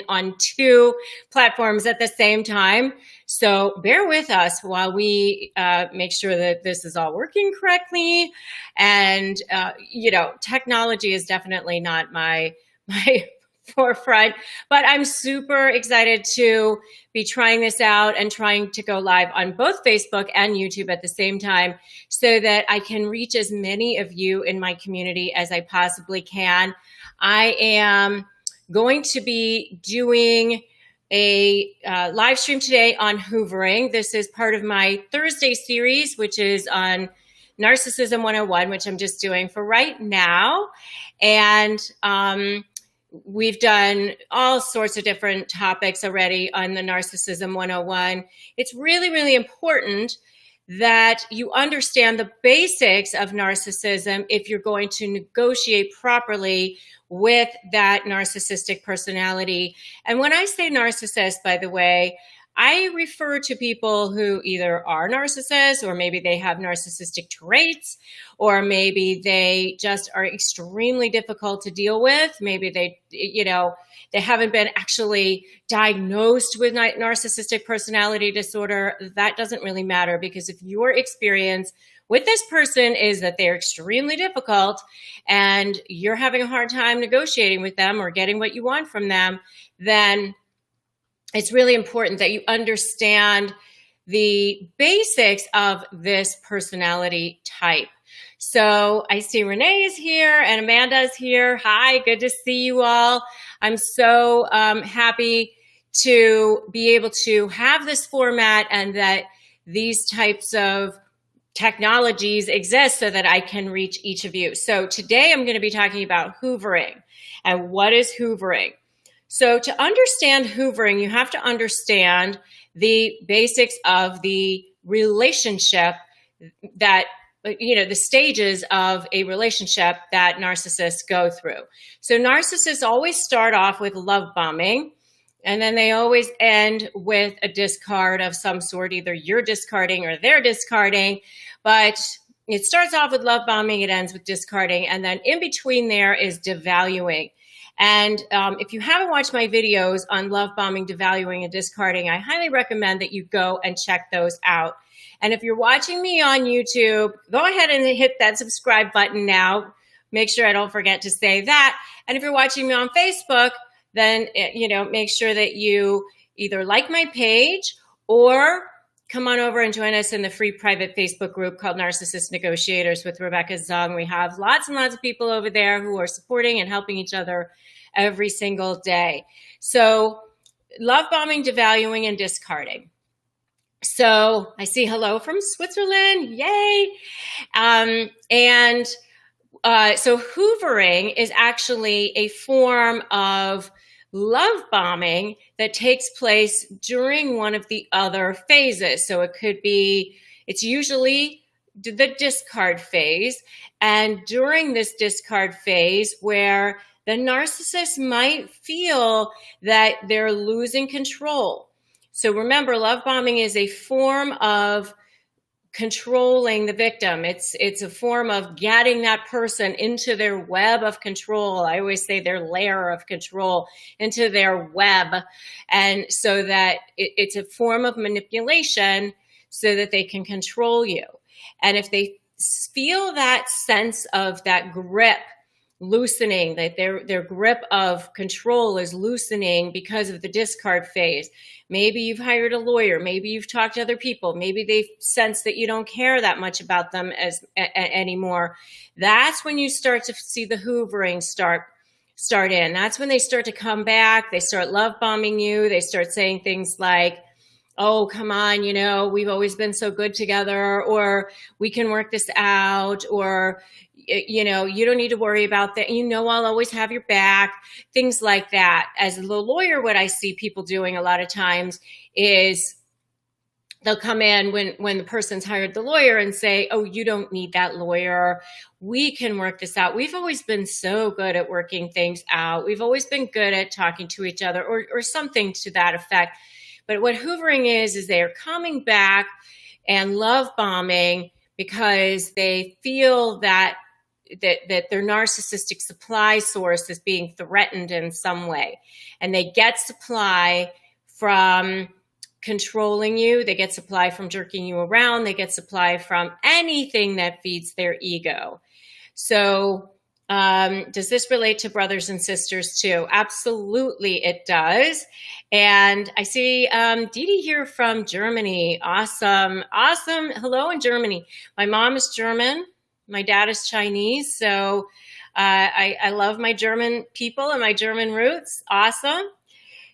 on two platforms at the same time. So bear with us while we make sure that this is all working correctly. And, technology is definitely not my forefront, but I'm super excited to be trying this out and trying to go live on both Facebook and YouTube at the same time so that I can reach as many of you in my community as I possibly can. I am going to be doing a live stream today on Hoovering. This is part of my Thursday series, which is on Narcissism 101, which I'm just doing for right now. And we've done all sorts of different topics already on the Narcissism 101. It's really, really important that you understand the basics of narcissism if you're going to negotiate properly with that narcissistic personality. And when I say narcissist, by the way, I refer to people who either are narcissists, or maybe they have narcissistic traits, or maybe they just are extremely difficult to deal with. Maybe they haven't been actually diagnosed with narcissistic personality disorder. That doesn't really matter, because if your experience with this person is that they're extremely difficult and you're having a hard time negotiating with them or getting what you want from them, then it's really important that you understand the basics of this personality type. So I see Renee is here and Amanda is here. Hi, good to see you all. I'm so happy to be able to have this format and that these types of technologies exist so that I can reach each of you. So today I'm going to be talking about hoovering. And what is hoovering? So to understand hoovering, you have to understand the basics of the relationship that, the stages of a relationship that narcissists go through. So narcissists always start off with love bombing, and then they always end with a discard of some sort. Either you're discarding or they're discarding, but it starts off with love bombing, it ends with discarding, and then in between there is devaluing. And if you haven't watched my videos on love bombing, devaluing, and discarding, I highly recommend that you go and check those out. And if you're watching me on YouTube, go ahead and hit that subscribe button now. Make sure I don't forget to say that. And if you're watching me on Facebook, then make sure that you either like my page or come on over and join us in the free private Facebook group called Narcissist Negotiators with Rebecca Zung. We have lots and lots of people over there who are supporting and helping each other every single day. So love bombing, devaluing, and discarding. So I see hello from Switzerland. Yay. So hoovering is actually a form of love bombing that takes place during one of the other phases. So it's usually the discard phase. And during this discard phase, where the narcissist might feel that they're losing control. So remember, love bombing is a form of controlling the victim. It's a form of getting that person into their web of control. I always say their layer of control, into their web. And so that it's a form of manipulation so that they can control you. And if they feel that sense of that grip loosening, that their grip of control is loosening because of the discard phase. Maybe you've hired a lawyer. Maybe you've talked to other people. Maybe they sense that you don't care that much about them anymore. That's when you start to see the hoovering start in. That's when they start to come back. They start love bombing you. They start saying things like, oh, come on, we've always been so good together, or we can work this out, or, you don't need to worry about that. I'll always have your back, things like that. As the lawyer, what I see people doing a lot of times is they'll come in when the person's hired the lawyer and say, oh, you don't need that lawyer. We can work this out. We've always been so good at working things out. We've always been good at talking to each other, or something to that effect. But what hoovering is they are coming back and love bombing because they feel that that their narcissistic supply source is being threatened in some way. And they get supply from controlling you. They get supply from jerking you around. They get supply from anything that feeds their ego. So does this relate to brothers and sisters too? Absolutely, it does. And I see Dee Dee here from Germany. Awesome. Awesome. Hello in Germany. My mom is German. My dad is Chinese. So I love my German people and my German roots. Awesome.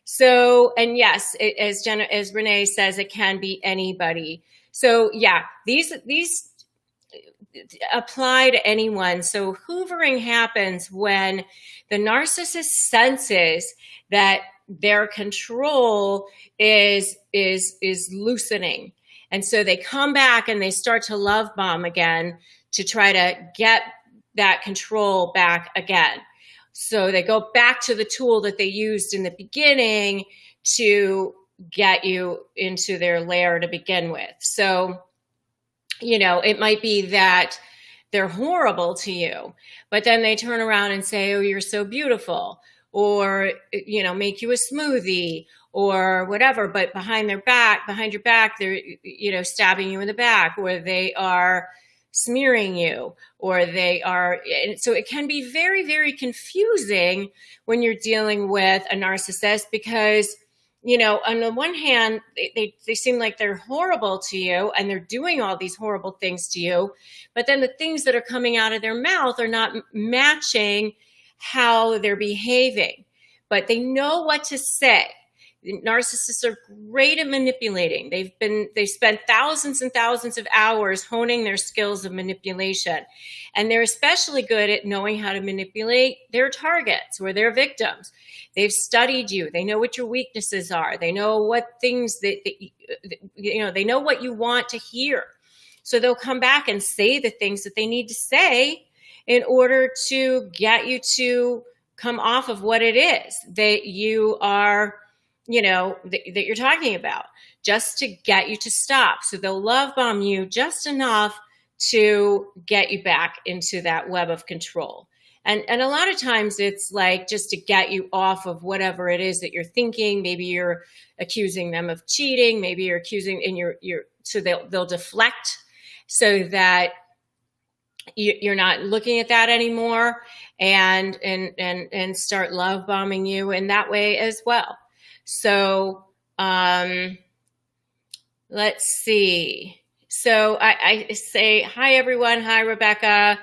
So, and yes, as Renee says, it can be anybody. So yeah, these apply to anyone. So hoovering happens when the narcissist senses that their control is loosening. And so they come back and they start to love bomb again to try to get that control back again. So they go back to the tool that they used in the beginning to get you into their lair to begin with. So, you know, it might be that they're horrible to you, but then they turn around and say, oh, you're so beautiful, or, you know, make you a smoothie or whatever. But behind your back, they're, you know, stabbing you in the back, or they are smearing you, or they are. And so it can be very, very confusing when you're dealing with a narcissist, because, you know, on the one hand, they seem like they're horrible to you and they're doing all these horrible things to you, but then the things that are coming out of their mouth are not matching how they're behaving, but they know what to say. Narcissists are great at manipulating. They've spent thousands and thousands of hours honing their skills of manipulation. And they're especially good at knowing how to manipulate their targets or their victims. They've studied you. They know what your weaknesses are. They know what things they know what you want to hear. So they'll come back and say the things that they need to say in order to get you to come off of what it is that you are, you know, that you're talking about, just to get you to stop. So they'll love bomb you just enough to get you back into that web of control. And a lot of times it's like just to get you off of whatever it is that you're thinking. Maybe you're accusing them of cheating. Maybe you're accusing, and so they'll deflect so that you're not looking at that anymore, and start love bombing you in that way as well. So let's see. So I say, hi, everyone. Hi, Rebecca.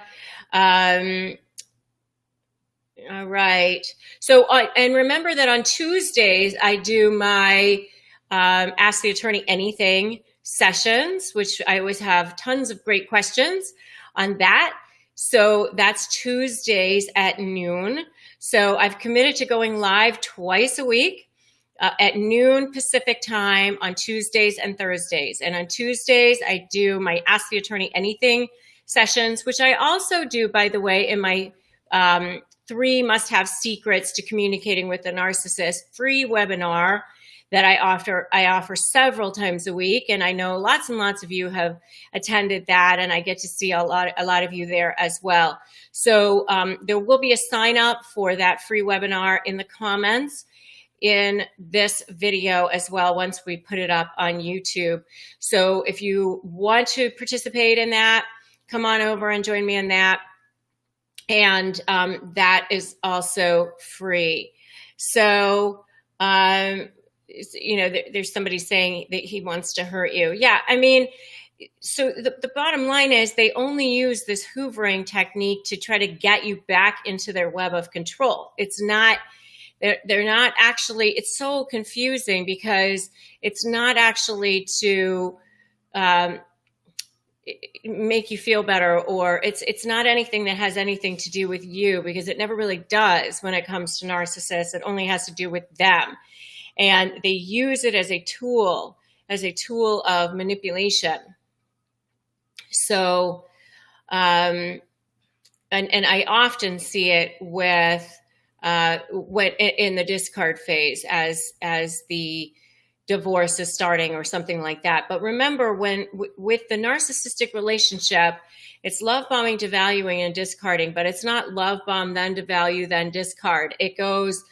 All right. So, and remember that on Tuesdays, I do my Ask the Attorney Anything sessions, which I always have tons of great questions on that. So that's Tuesdays at noon. So I've committed to going live twice a week at noon Pacific time on Tuesdays and Thursdays. And on Tuesdays, I do my Ask the Attorney Anything sessions, which I also do, by the way, in my 3 must-have secrets to communicating with a narcissist free webinar that I offer several times a week. And I know lots and lots of you have attended that, and I get to see a lot of you there as well. So there will be a sign up for that free webinar in the comments in this video as well, once we put it up on YouTube. So if you want to participate in that, come on over and join me in that. And that is also free. So, you know, there's somebody saying that he wants to hurt you. Yeah, I mean, so the bottom line is they only use this hoovering technique to try to get you back into their web of control. It's not, they're not actually, it's so confusing because it's not actually to make you feel better, or it's not anything that has anything to do with you, because it never really does when it comes to narcissists. It only has to do with them. And they use it as a tool of manipulation. So, and I often see it with when in the discard phase as the divorce is starting or something like that. But remember, with the narcissistic relationship, it's love bombing, devaluing, and discarding, but it's not love bomb, then devalue, then discard. It goes,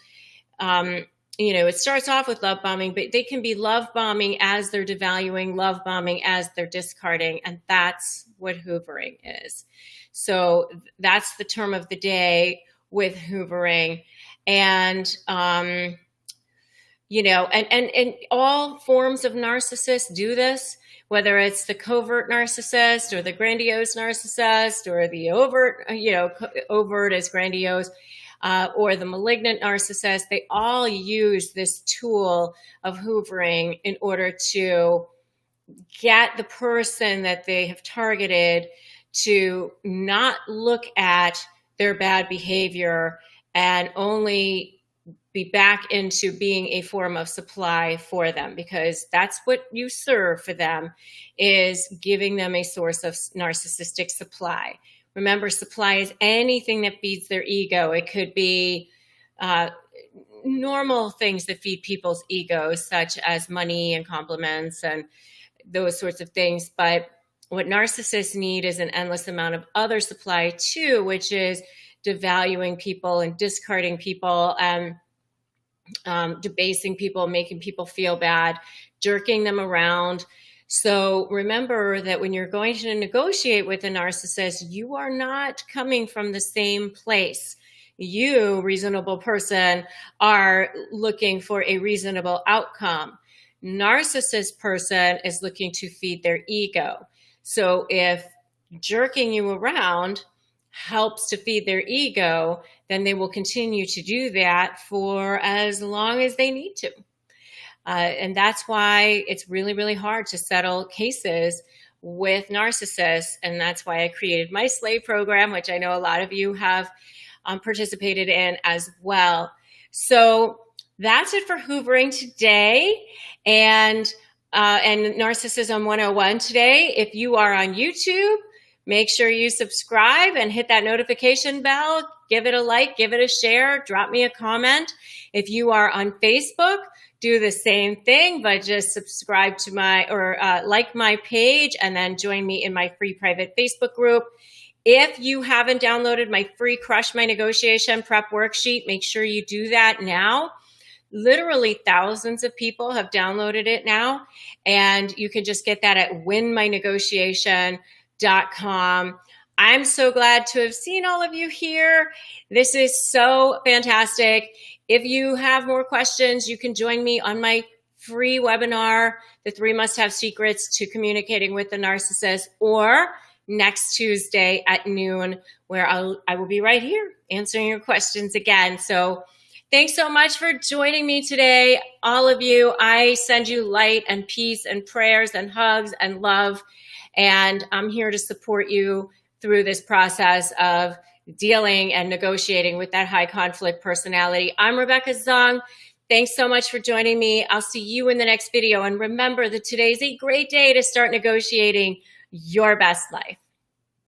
it starts off with love bombing, but they can be love bombing as they're devaluing, love bombing as they're discarding. And that's what hoovering is. So that's the term of the day with hoovering. And, and all forms of narcissists do this, whether it's the covert narcissist or the grandiose narcissist or the overt as grandiose, or the malignant narcissist. They all use this tool of hoovering in order to get the person that they have targeted to not look at their bad behavior and only be back into being a form of supply for them, because that's what you serve for them, is giving them a source of narcissistic supply. Remember, supply is anything that feeds their ego. It could be normal things that feed people's egos, such as money and compliments and those sorts of things. But what narcissists need is an endless amount of other supply too, which is devaluing people and discarding people and debasing people, making people feel bad, jerking them around. So remember that when you're going to negotiate with a narcissist, you are not coming from the same place. You, reasonable person, are looking for a reasonable outcome. Narcissist person is looking to feed their ego. So if jerking you around helps to feed their ego, then they will continue to do that for as long as they need to. And that's why it's really, really hard to settle cases with narcissists. And that's why I created my slave program, which I know a lot of you have participated in as well. So that's it for hoovering today. And Narcissism 101 today. If you are on YouTube, make sure you subscribe and hit that notification bell. Give it a like, give it a share, drop me a comment. If you are on Facebook, do the same thing, but just subscribe to like my page and then join me in my free private Facebook group. If you haven't downloaded my free Crush My Negotiation Prep worksheet, make sure you do that now. Literally thousands of people have downloaded it now, and you can just get that at winmynegotiation.com. I'm so glad to have seen all of you here. This is so fantastic. If you have more questions, you can join me on my free webinar, The 3 Must-Have Secrets to Communicating with the Narcissist, or next Tuesday at noon, where I will be right here answering your questions again. So thanks so much for joining me today, all of you. I send you light and peace and prayers and hugs and love, and I'm here to support you through this process of dealing and negotiating with that high conflict personality. I'm Rebecca Zung. Thanks so much for joining me. I'll see you in the next video. And remember that today's a great day to start negotiating your best life.